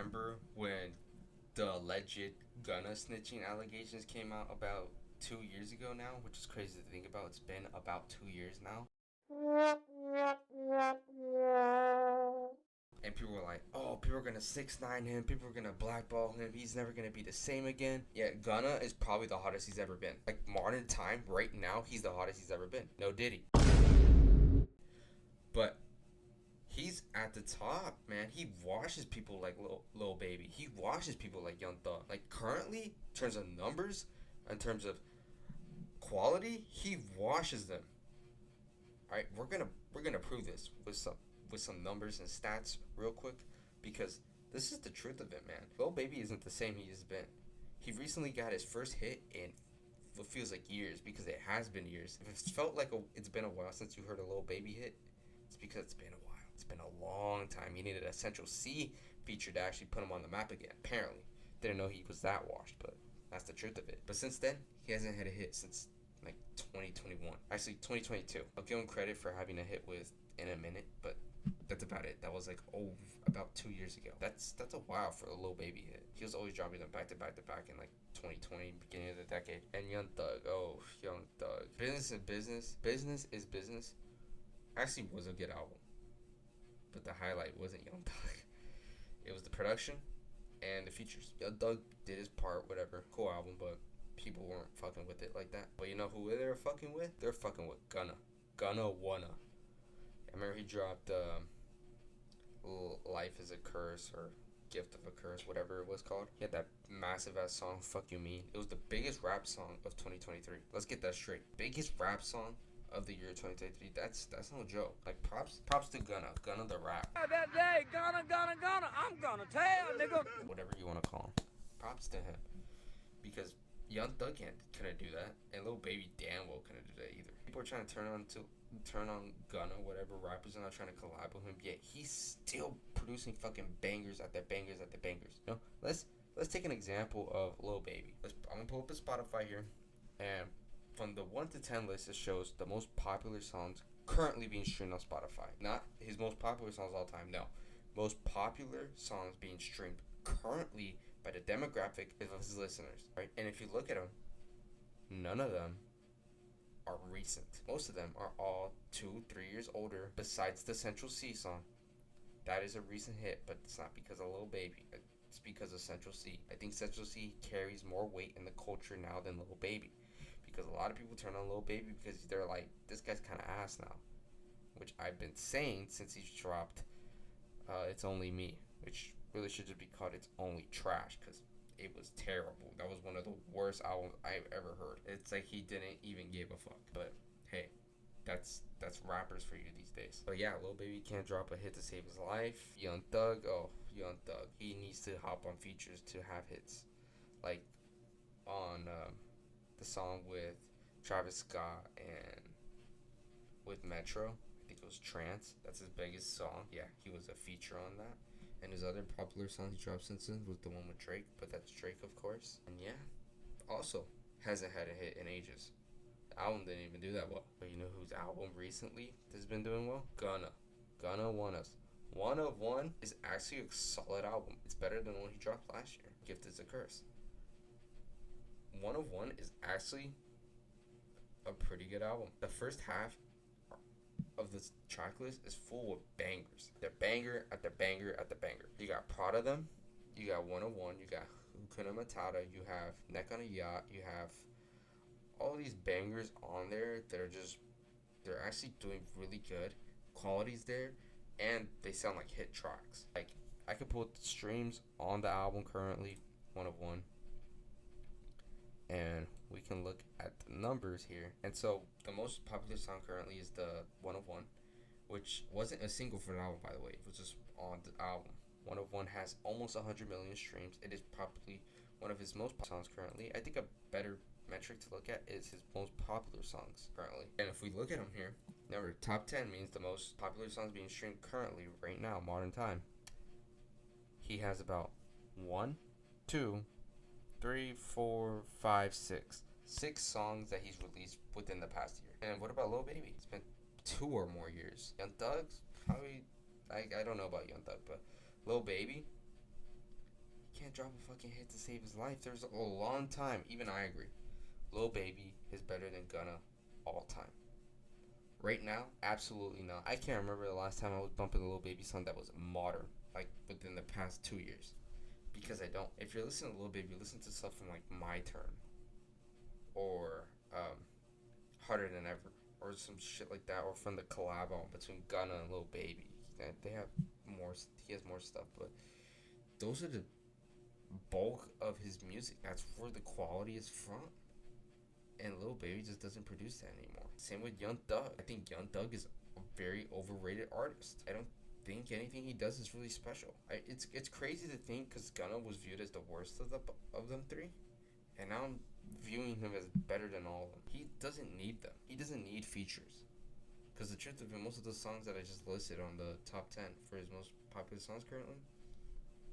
remember when the alleged Gunna snitching allegations came out about 2 years ago now, which is crazy to think about. It's been about 2 years now. And people were like, oh, people are gonna 6ix9ine him, people are gonna blackball him, he's never gonna be the same again. Yeah, Gunna is probably the hottest he's ever been. Like modern time, right now, he's the hottest he's ever been. No Diddy. But he's at the top, man. He washes people like Lil Baby. He washes people like Young Thug. Like currently, in terms of numbers, in terms of quality, he washes them. All right, we're gonna prove this with some numbers and stats real quick, because this is the truth of it, man. Lil Baby isn't the same he has been. He recently got his first hit in what feels like years, because it has been years. If it's felt like it's been a while since you heard a Lil Baby hit, it's because it's been a while. It's been a long time. He needed a Central C feature to actually put him on the map again. Apparently, didn't know he was that washed, but that's the truth of it. But since then, he hasn't had a hit since like 2021. Actually, 2022. I'll give him credit for having a hit with In a Minute, but that's about it. That was like about 2 years ago. That's a while for a Lil Baby hit. He was always dropping them back to back to back in like 2020, beginning of the decade. And Young Thug, oh Young Thug, Business is Business. Business is Business actually was a good album, but the highlight wasn't Young Thug. It was the production and the features. Young Thug did his part, whatever. Cool album, but people weren't fucking with it like that. But you know who they were fucking with? They're fucking with Gunna. Gunna Wanna. I remember he dropped Life is a Curse, or Gift of a Curse, whatever it was called. He had that massive ass song, Fuck You Mean. It was the biggest rap song of 2023. Let's get that straight. Biggest rap song of the year 2023. That's no joke. Like props to Gunna the rap. That day, Gunna, I'm gonna tell, nigga. Whatever you want to call him. Props to him. Because Young Thug couldn't do that, and Lil Baby damn well couldn't do that either. People are trying to turn on Gunna, whatever. Rappers are not trying to collab with him, yet he's still producing fucking bangers at the bangers at the bangers. You know, let's take an example of Lil Baby. I'm gonna pull up his Spotify here, and from the 1 to 10 list, it shows the most popular songs currently being streamed on Spotify. Not his most popular songs all time, no. Most popular songs being streamed currently by the demographic of his listeners, right? And if you look at them, none of them are recent. Most of them are all 2-3 years older, besides the Central C song. That is a recent hit, but it's not because of Lil Baby. It's because of Central C. I think Central C carries more weight in the culture now than Lil Baby, because a lot of people turn on Lil Baby because they're like, this guy's kind of ass now, which I've been saying since he's dropped It's Only Me, which really should just be called It's Only Trash, because it was terrible. That was one of the worst albums I've ever heard. It's like he didn't even give a fuck. But hey, that's rappers for you these days. But yeah, Lil Baby can't drop a hit to save his life. Young Thug, Young Thug, he needs to hop on features to have hits, like on the song with Travis Scott and with Metro. I think it was Trance. That's his biggest song. Yeah, he was a feature on that. And his other popular song he dropped since then was the one with Drake, but that's Drake, of course. And yeah, also hasn't had a hit in ages. The album didn't even do that well. But you know whose album recently has been doing well? Gunna. Gunna Won Us. One of One is actually a solid album. It's better than the one he dropped last year. Gift is a Curse. One of One is actually a pretty good album. The first half of this track list is full of bangers. They're banger at the banger at the banger. You got Proud of Them, you got 101, you got Hakuna Matata, you have Neck on a Yacht, you have all these bangers on there that are just, they're actually doing really good. Quality's there, and they sound like hit tracks. Like, I could pull the streams on the album currently, 101, and we can look at the numbers here. And so the most popular song currently is the 101, which wasn't a single for the album, by the way. It was just on the album. 101 has almost 100 million streams. It is probably one of his most popular songs currently. I think a better metric to look at is his most popular songs currently. And if we look at them here, remember, top 10 means the most popular songs being streamed currently, right now, modern time. He has about 1, 2, 3, 4, 5, 6. 6 songs that he's released within the past year. And what about Lil Baby? It's been 2 or more years. Young Thug's probably, I don't know about Young Thug, but Lil Baby, drop a fucking hit to save his life. There's a long time. Even I agree. Lil Baby is better than Gunna all time. Right now, absolutely not. I can't remember the last time I was bumping a Lil Baby song that was modern, like within the past 2 years. Because I don't. If you're listening to Lil Baby, listen to stuff from like My Turn or Harder Than Ever or some shit like that, or from the collab album between Gunna and Lil Baby. They have more. He has more stuff, but those are the bulk of his music. That's where the quality is from. And Lil Baby just doesn't produce that anymore. Same with Young Thug. I think Young Thug is a very overrated artist. I don't think anything he does is really special. It's crazy to think because Gunna was viewed as the worst of them three, and now I'm viewing him as better than all of them. He doesn't need them. He doesn't need features. Because the truth of it, most of the songs that I just listed on the top 10 for his most popular songs currently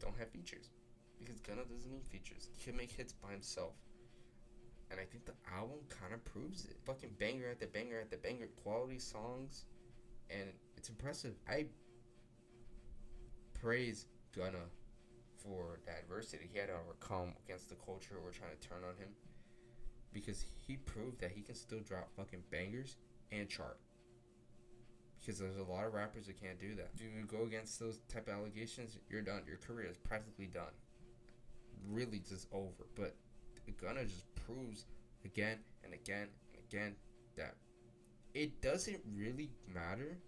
don't have features. Because Gunna doesn't need features. He can make hits by himself. And I think the album kind of proves it. Fucking banger at the banger at the banger. Quality songs. And it's impressive. I praise Gunna for the adversity he had to overcome against the culture who were trying to turn on him. Because he proved that he can still drop fucking bangers and chart. Because there's a lot of rappers that can't do that. If you go against those type of allegations, you're done. Your career is practically done. Really just over. But Gunna just proves again and again and again that it doesn't really matter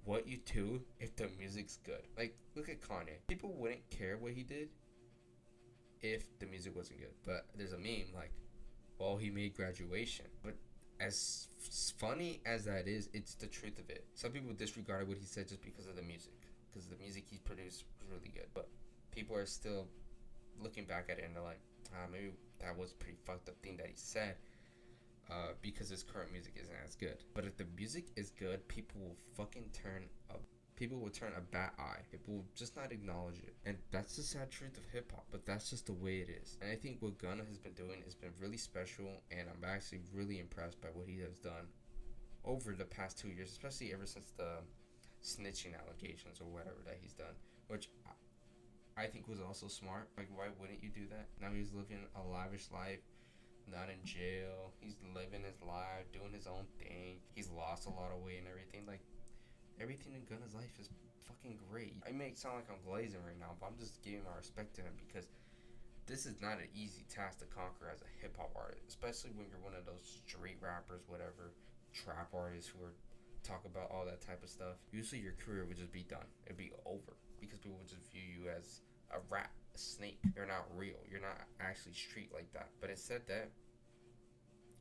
what you do if the music's good. Like, look at Kanye. People wouldn't care what he did if the music wasn't good. But there's a meme like, well, he made Graduation. But as funny as that is, it's the truth of it. Some people disregarded what he said just because of the music. Because the music he produced was really good. But people are still looking back at it and they're like, maybe that was a pretty fucked up thing that he said. Because his current music isn't as good. But if the music is good, people will fucking turn a bad eye. People will just not acknowledge it. And that's the sad truth of hip hop, but that's just the way it is. And I think what Gunna has been doing has been really special, and I'm actually really impressed by what he has done over the past 2 years, especially ever since the snitching allegations or whatever that he's done, which I think was also smart. Like, why wouldn't you do that? Now he's living a lavish life, not in jail. He's living his life, doing his own thing. He's lost a lot of weight and everything. Like, everything in Gunna's life is fucking great. I may sound like I'm glazing right now, but I'm just giving my respect to him because this is not an easy task to conquer as a hip hop artist, especially when you're one of those street rappers, whatever, trap artists who are talk about all that type of stuff. Usually your career would just be done. It'd be over because people would just view you as a rat, a snake. You're not real. You're not actually street like that. But instead, that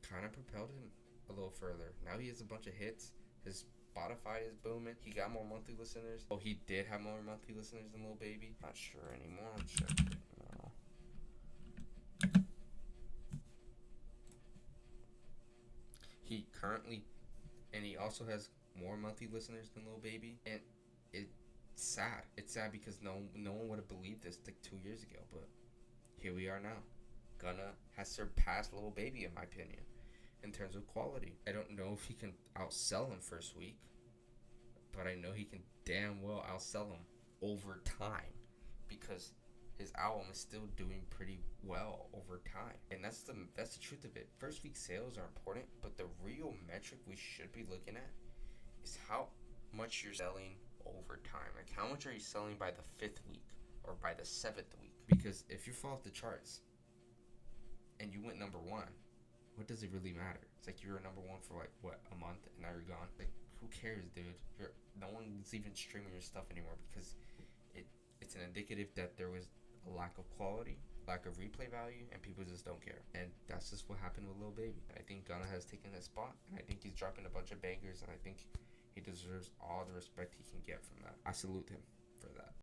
kind of propelled him a little further. Now he has a bunch of hits. His Spotify is booming. He got more monthly listeners. Oh, he did have more monthly listeners than Lil Baby. Not sure anymore. I'm checking. No. He currently, and he also has more monthly listeners than Lil Baby, and it's sad. It's sad because no one would have believed this like 2 years ago, but here we are now. Gunna has surpassed Lil Baby in my opinion in terms of quality. I don't know if he can outsell him first week, but I know he can damn well outsell him over time because his album is still doing pretty well over time. And that's the truth of it. First week sales are important, but the real metric we should be looking at is how much you're selling over time. Like, how much are you selling by the 5th week or by the 7th week? Because if you fall off the charts and you went number 1, what does it really matter? It's like you were number 1 for like what, a month, and now you're gone. Like, who cares, dude? No one's even streaming your stuff anymore because it's an indicative that there was a lack of quality, lack of replay value, and people just don't care. And that's just what happened with Lil Baby. I think Gunna has taken his spot, and I think he's dropping a bunch of bangers, and I think he deserves all the respect he can get from that. I salute him for that.